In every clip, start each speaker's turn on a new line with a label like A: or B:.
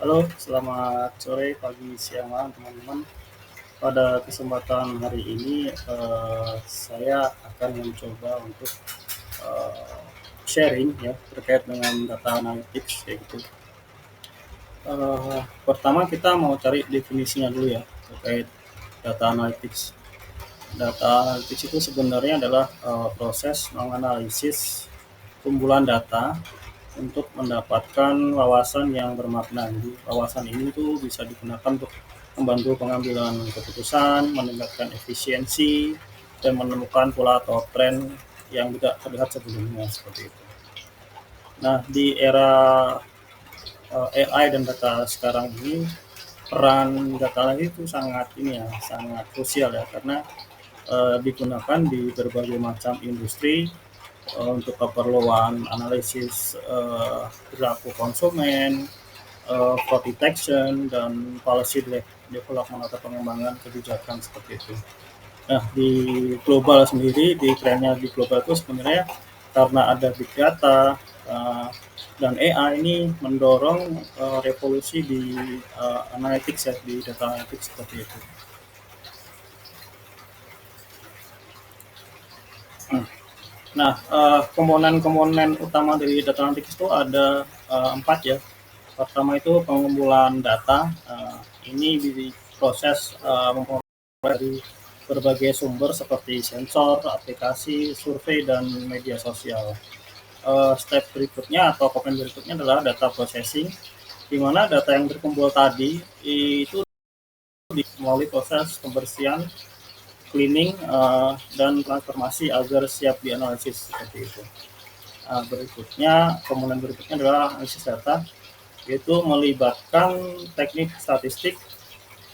A: Halo, selamat sore, pagi, siang, malam teman-teman. Pada kesempatan hari ini saya akan mencoba untuk eh, sharing ya terkait dengan data analytics kayak gitu. Pertama kita mau cari definisinya dulu ya terkait data analytics. Data analytics itu sebenarnya adalah proses menganalisis kumpulan data untuk mendapatkan wawasan yang bermakna. Jadi wawasan ini tuh bisa digunakan untuk membantu pengambilan keputusan, meningkatkan efisiensi, dan menemukan pola atau tren yang tidak terlihat sebelumnya seperti itu. Nah, di era AI dan data sekarang ini peran data lagi itu sangat ini ya, sangat krusial ya karena digunakan di berbagai macam industri untuk keperluan analisis perilaku konsumen, fraud detection, dan policy development atau pengembangan kebijakan seperti itu. Nah, di global sendiri, di trennya di global itu sebenarnya karena ada big data dan AI ini mendorong revolusi di analytics ya, di data analytics seperti itu. Nah, komponen-komponen utama dari data analytics itu ada 4 ya. Pertama itu pengumpulan data, ini diproses memperoleh dari berbagai sumber seperti sensor, aplikasi, survei, dan media sosial. Step berikutnya atau komponen berikutnya adalah data processing, di mana data yang terkumpul tadi itu melalui proses pembersihan, cleaning, dan transformasi agar siap dianalisis seperti itu. Komponen berikutnya adalah analisis data, yaitu melibatkan teknik statistik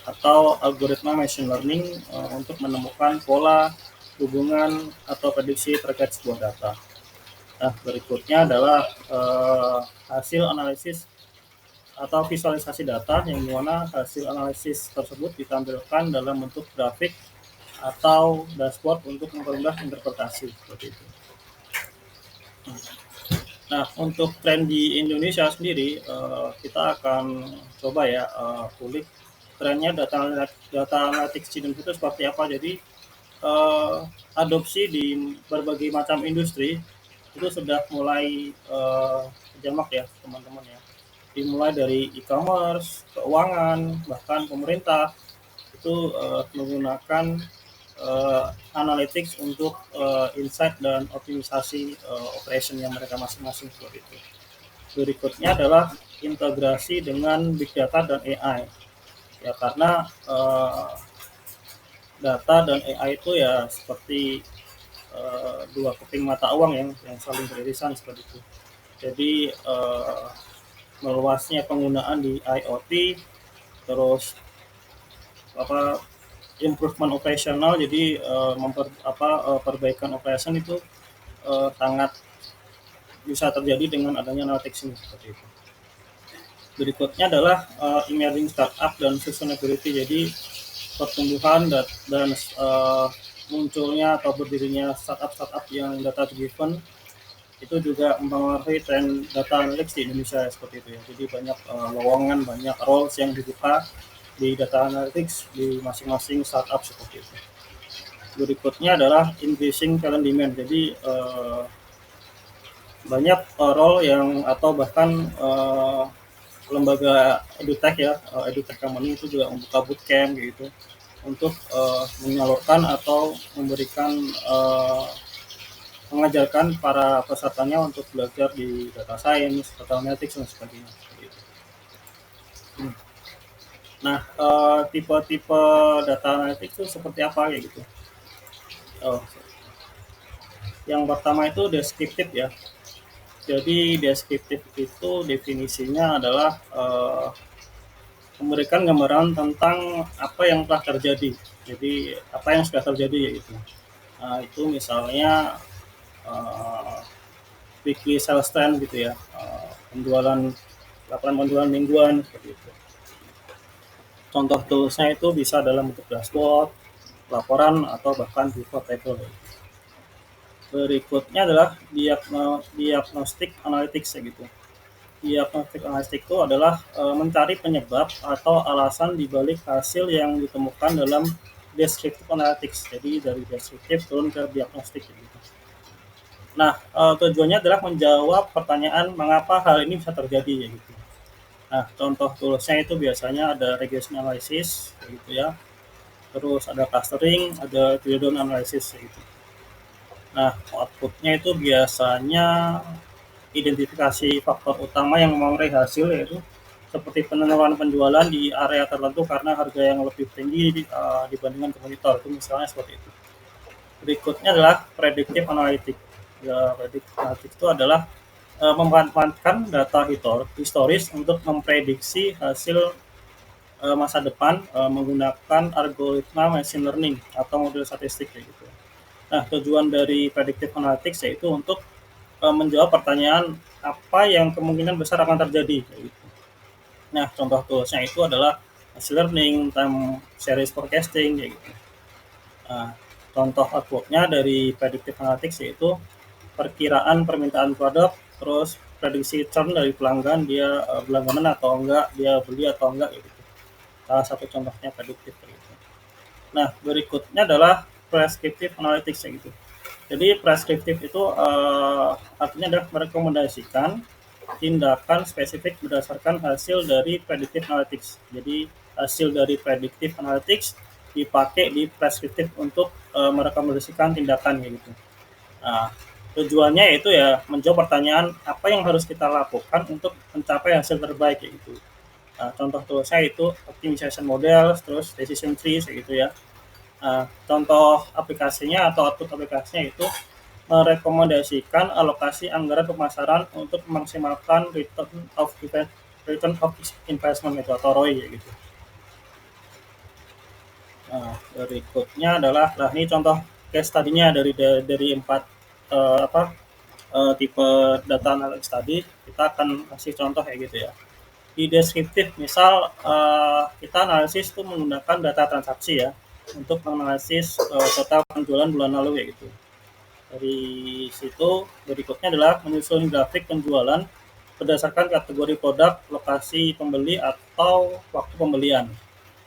A: atau algoritma machine learning untuk menemukan pola, hubungan, atau prediksi terkait sebuah data. Nah, berikutnya adalah hasil analisis atau visualisasi data yang dimana hasil analisis tersebut ditampilkan dalam bentuk grafik atau dashboard untuk mempermudah interpretasi seperti itu. Nah, untuk tren di Indonesia sendiri, kita akan coba ya kulik trennya data analytics di Indonesia itu seperti apa. Jadi adopsi di berbagai macam industri itu sudah mulai jamak ya teman-teman ya. Dimulai dari e-commerce, keuangan, bahkan pemerintah itu menggunakan analytics untuk insight dan optimisasi operation yang mereka masing-masing seperti itu. Berikutnya adalah integrasi dengan big data dan AI. Ya karena data dan AI itu ya seperti dua keping mata uang yang saling beririsan seperti itu. Jadi meluasnya penggunaan di IoT, terus apa improvement operasional, jadi perbaikan operation itu sangat bisa terjadi dengan adanya analytics ini seperti itu. Berikutnya adalah emerging startup dan sustainability. Jadi pertumbuhan dan munculnya atau berdirinya startup yang data driven itu juga mempengaruhi tren data analytics di Indonesia seperti itu ya. Jadi banyak lowongan, banyak roles yang dibuka di data analytics di masing-masing startup seperti itu. Berikutnya adalah increasing talent demand. Jadi banyak role yang atau bahkan lembaga edutech ya, edutech company itu juga membuka bootcamp gitu untuk menyalurkan atau memberikan mengajarkan para pesertanya untuk belajar di data science, data analytics dan sebagainya. Nah, tipe-tipe data analytics itu seperti apa ya gitu? Oh, yang pertama itu deskriptif ya. Jadi deskriptif itu definisinya adalah memberikan gambaran tentang apa yang telah terjadi. Jadi apa yang sudah terjadi yaitu. Nah, itu misalnya weekly sales trend gitu ya, laporan penjualan mingguan seperti itu. Contoh toolsnya itu bisa dalam bentuk dashboard, laporan, atau bahkan pivot table. Berikutnya adalah diagnostic analytics gitu. Diagnostik analitik itu adalah mencari penyebab atau alasan dibalik hasil yang ditemukan dalam descriptive analytics. Jadi dari deskriptif turun ke diagnostik. Gitu. Nah, tujuannya adalah menjawab pertanyaan mengapa hal ini bisa terjadi. Gitu. Nah, contoh toolsnya itu biasanya ada regression analysis, gitu ya. Terus ada clustering, ada drill down analysis, gitu. Nah, outputnya itu biasanya identifikasi faktor utama yang mempengaruhi hasil, yaitu seperti penurunan penjualan di area tertentu karena harga yang lebih tinggi dibandingkan kompetitor, itu misalnya seperti itu. Berikutnya adalah predictive analytics. Ya, predictive analytics itu adalah memanfaatkan data historis untuk memprediksi hasil masa depan menggunakan algoritma machine learning atau model statistik kayak gitu. Nah, tujuan dari predictive analytics yaitu untuk menjawab pertanyaan apa yang kemungkinan besar akan terjadi kayak gitu. Nah, contoh toolsnya itu adalah machine learning, time series forecasting kayak gitu. Nah, contoh outputnya dari predictive analytics yaitu perkiraan permintaan produk, terus prediksi churn dari pelanggan, dia berlangganan atau enggak, dia beli atau enggak gitu. Salah satu contohnya prediktif gitu. Nah, berikutnya adalah prescriptive analytics gitu. Jadi preskriptif itu artinya adalah merekomendasikan tindakan spesifik berdasarkan hasil dari predictive analytics. Jadi hasil dari predictive analytics dipakai di preskriptif untuk merekomendasikan tindakan gitu. Nah, tujuannya itu ya menjawab pertanyaan apa yang harus kita lakukan untuk mencapai hasil terbaik gitu. Nah, contoh toolsnya itu optimization model, terus decision trees gitu ya. Contoh aplikasinya atau output aplikasinya itu merekomendasikan alokasi anggaran pemasaran untuk memaksimalkan return of investment itu atau ROI gitu. Nah, berikutnya adalah ini contoh case tadinya dari 4 tipe data analytics tadi, kita akan kasih contoh kayak gitu ya. Di deskriptif misal kita analisis itu menggunakan data transaksi ya untuk menganalisis total penjualan bulan lalu ya gitu. Dari situ berikutnya adalah menyusun grafik penjualan berdasarkan kategori produk, lokasi pembeli atau waktu pembelian.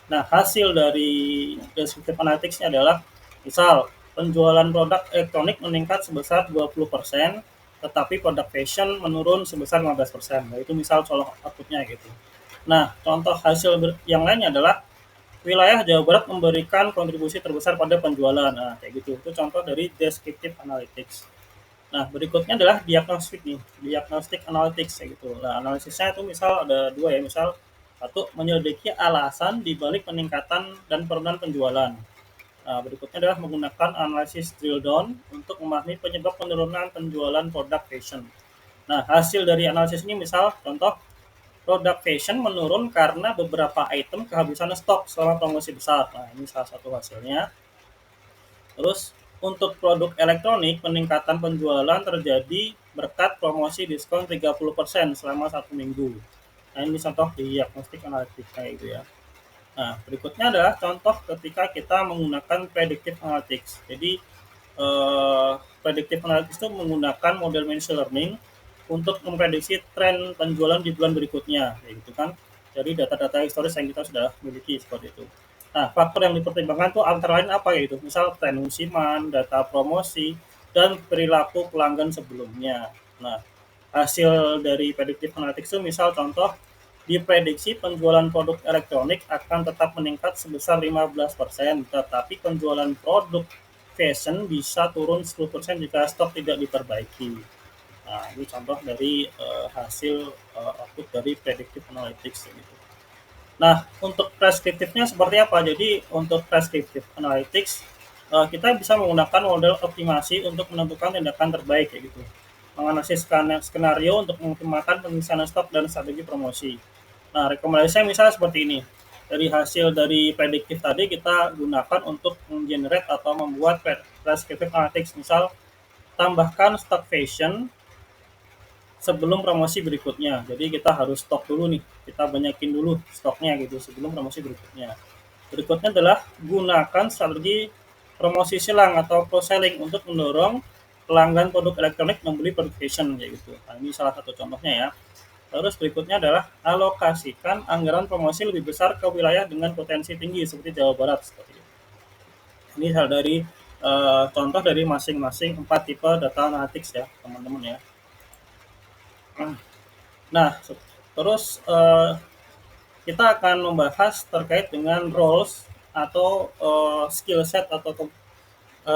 A: Nah, hasil dari descriptive analytics-nya adalah misal penjualan produk elektronik meningkat sebesar 20%, tetapi produk fashion menurun sebesar 15%. Nah, itu misal contoh output-nya gitu. Nah, contoh hasil yang lainnya adalah wilayah Jawa Barat memberikan kontribusi terbesar pada penjualan. Nah, kayak gitu. Itu contoh dari descriptive analytics. Nah, berikutnya adalah diagnostik nih, diagnostik analytics kayak gitu. Nah, analisisnya itu misal ada dua ya, misal satu menyelidiki alasan dibalik peningkatan dan penurunan penjualan. Nah, berikutnya adalah menggunakan analisis drill down untuk memahami penyebab penurunan penjualan produk fashion. Nah, hasil dari analisis ini misal contoh produk fashion menurun karena beberapa item kehabisan stok selama promosi besar. Nah, ini salah satu hasilnya. Terus untuk produk elektronik, peningkatan penjualan terjadi berkat promosi diskon 30% selama 1 minggu. Nah, ini contoh di diagnostik analitik kayak gitu ya. Nah, berikutnya adalah contoh ketika kita menggunakan predictive analytics. Jadi, predictive analytics itu menggunakan model machine learning untuk memprediksi tren penjualan di bulan berikutnya, kayak gitu kan. Jadi data-data historis yang kita sudah miliki seperti itu. Nah, faktor yang dipertimbangkan itu antara lain apa ya itu? Misal tren musiman, data promosi, dan perilaku pelanggan sebelumnya. Nah, hasil dari predictive analytics itu misal contoh diprediksi penjualan produk elektronik akan tetap meningkat sebesar 15%, tetapi penjualan produk fashion bisa turun 10% jika stok tidak diperbaiki. Nah, ini contoh dari hasil output dari predictive analytics gitu. Nah, untuk preskriptifnya seperti apa? Jadi untuk prescriptive analytics kita bisa menggunakan model optimasi untuk menentukan tindakan terbaik kayak gitu. Menganalisis skenario untuk mengoptimalkan pengisian stok dan strategi promosi. Nah, rekomendasinya misalnya seperti ini. Dari hasil dari prediktif tadi kita gunakan untuk menggenerate atau membuat prescriptive analytics. Misal tambahkan stok fashion sebelum promosi berikutnya. Jadi kita harus stok dulu nih, kita banyakin dulu stoknya gitu sebelum promosi berikutnya. Berikutnya adalah gunakan strategi promosi silang atau cross-selling untuk mendorong pelanggan produk elektronik membeli produk fashion kayak gitu. Nah, ini salah satu contohnya ya. Terus berikutnya adalah alokasikan anggaran promosi lebih besar ke wilayah dengan potensi tinggi seperti Jawa Barat seperti itu. Ini hal dari contoh dari masing-masing 4 tipe data analytics ya, teman-teman ya. Nah, terus kita akan membahas terkait dengan roles atau skill set atau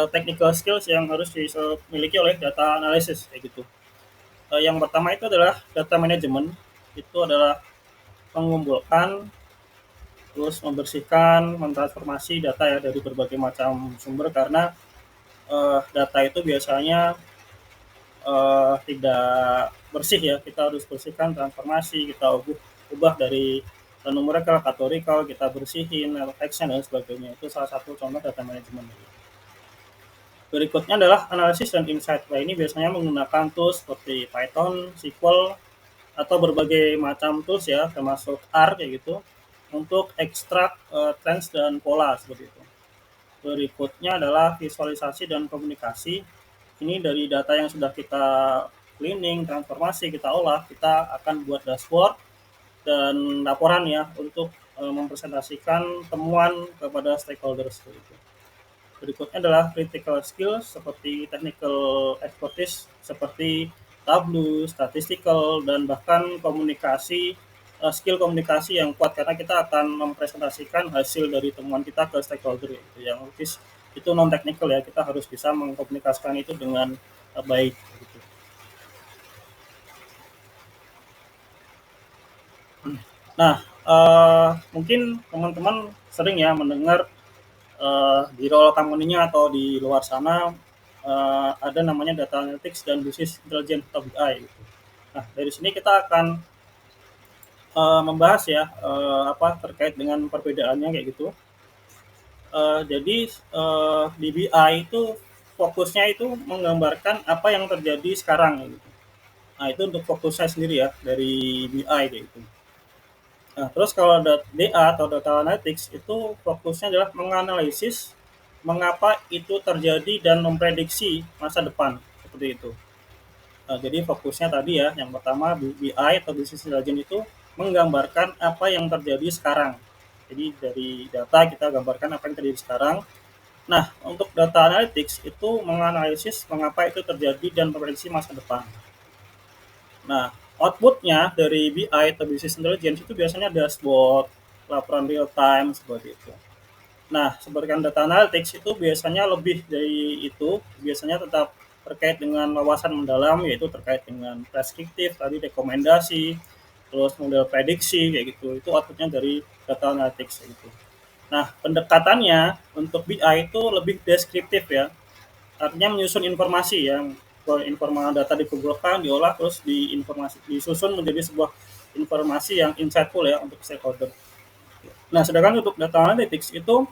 A: technical skills yang harus dimiliki oleh data analysis kayak gitu. Yang pertama itu adalah data management. Itu adalah mengumpulkan, terus membersihkan, mentransformasi data ya dari berbagai macam sumber karena data itu biasanya tidak bersih ya. Kita harus bersihkan, transformasi, kita ubah dari numerical, categorical, kita bersihin, action dan sebagainya. Itu salah satu contoh data management. Berikutnya adalah analisis dan insight. Nah, ini biasanya menggunakan tools seperti Python, SQL, atau berbagai macam tools ya, termasuk R kayak gitu, untuk ekstrak trends dan pola seperti itu. Berikutnya adalah visualisasi dan komunikasi. Ini dari data yang sudah kita cleaning, transformasi, kita olah, kita akan buat dashboard dan laporan ya untuk mempresentasikan temuan kepada stakeholders seperti itu. Berikutnya adalah critical skills seperti technical expertise seperti Tableau, statistical, dan bahkan komunikasi, skill komunikasi yang kuat karena kita akan mempresentasikan hasil dari temuan kita ke stakeholder itu yang itu non technical ya, kita harus bisa mengkomunikasikan itu dengan baik gitu. Nah, mungkin teman-teman sering ya mendengar di role company-nya atau di luar sana ada namanya data analytics dan business intelligence atau BI gitu. Nah, dari sini kita akan membahas ya apa terkait dengan perbedaannya kayak gitu. Jadi di BI itu fokusnya itu menggambarkan apa yang terjadi sekarang gitu. Nah, itu untuk fokus saya sendiri ya dari BI kayak gitu. Nah, terus kalau DA atau data analytics itu fokusnya adalah menganalisis mengapa itu terjadi dan memprediksi masa depan seperti itu. Jadi fokusnya tadi ya, yang pertama BI atau business intelligence itu menggambarkan apa yang terjadi sekarang. Jadi dari data kita gambarkan apa yang terjadi sekarang. Nah, untuk data analytics itu menganalisis mengapa itu terjadi dan memprediksi masa depan. Nah, outputnya dari BI atau business intelligence itu biasanya dashboard, laporan real time seperti itu. Nah, sebagian data analytics itu biasanya lebih dari itu, biasanya tetap terkait dengan wawasan mendalam, yaitu terkait dengan preskriptif, tadi rekomendasi, terus model prediksi, kayak gitu. Itu outputnya dari data analytics, kayak gitu. Nah, pendekatannya untuk BI itu lebih deskriptif ya, artinya menyusun informasi yang informasi data dikumpulkan, diolah, terus disusun menjadi sebuah informasi yang insightful ya untuk stakeholder. Nah, sedangkan untuk data analytics itu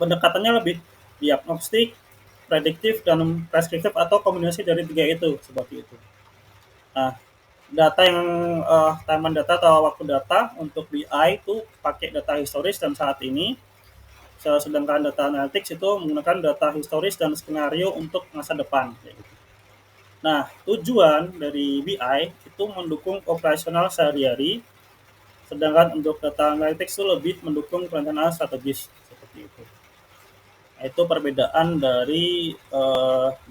A: pendekatannya lebih diagnostik, prediktif, dan preskriptif atau kombinasi dari tiga itu seperti itu. Nah, data yang timeline data atau waktu data untuk BI itu pakai data historis dan saat ini, sedangkan data analytics itu menggunakan data historis dan skenario untuk masa depan. Nah, tujuan dari BI itu mendukung operasional sehari-hari, sedangkan untuk data analytics itu lebih mendukung perencanaan strategis seperti itu. Itu perbedaan dari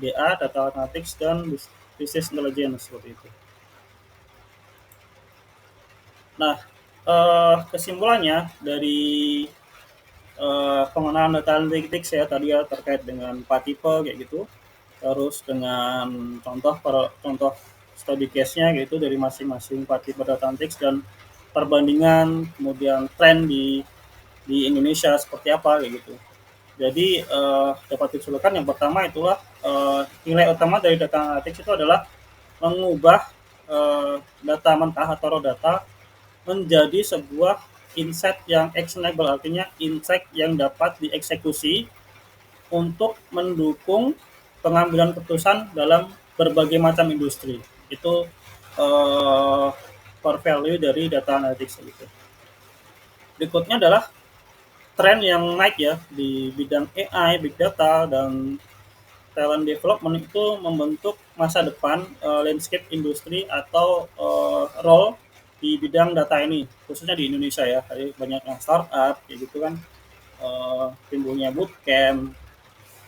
A: DA, data analytics, dan business intelligence seperti itu. Nah, kesimpulannya dari pengenalan data analytics ya tadi ya terkait dengan 4 tipe kayak gitu, terus dengan contoh study case-nya gitu dari masing-masing 4 tipe data analytics dan perbandingan kemudian tren di Indonesia seperti apa kayak gitu. Jadi dapat disimpulkan yang pertama itulah nilai utama dari data analytics itu adalah mengubah data mentah atau raw data menjadi sebuah insight yang actionable, artinya insight yang dapat dieksekusi untuk mendukung pengambilan keputusan dalam berbagai macam industri. Itu core value dari data analytics gitu. Berikutnya adalah tren yang naik ya di bidang AI, big data, dan talent development itu membentuk masa depan landscape industri atau role di bidang data ini, khususnya di Indonesia ya. Jadi banyak yang startup kayak gitu kan, timbulnya bootcamp,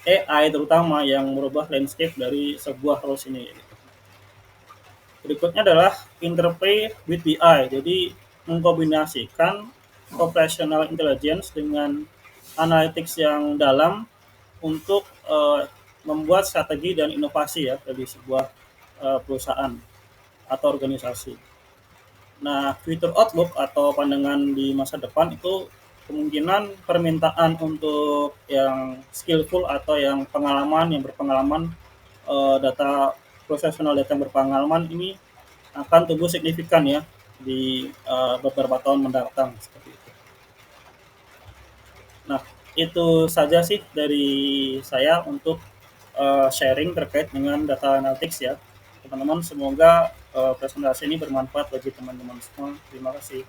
A: AI terutama yang merubah landscape dari sebuah roles ini. Berikutnya adalah interplay with BI, jadi mengkombinasikan professional intelligence dengan analytics yang dalam untuk membuat strategi dan inovasi ya dari sebuah perusahaan atau organisasi. Nah, future outlook atau pandangan di masa depan itu kemungkinan permintaan untuk yang skillful atau yang berpengalaman data profesional data yang berpengalaman ini akan tumbuh signifikan ya di beberapa tahun mendatang seperti itu. Nah, itu saja sih dari saya untuk sharing terkait dengan data analytics ya. Teman-teman, semoga presentasi ini bermanfaat bagi teman-teman semua. Terima kasih.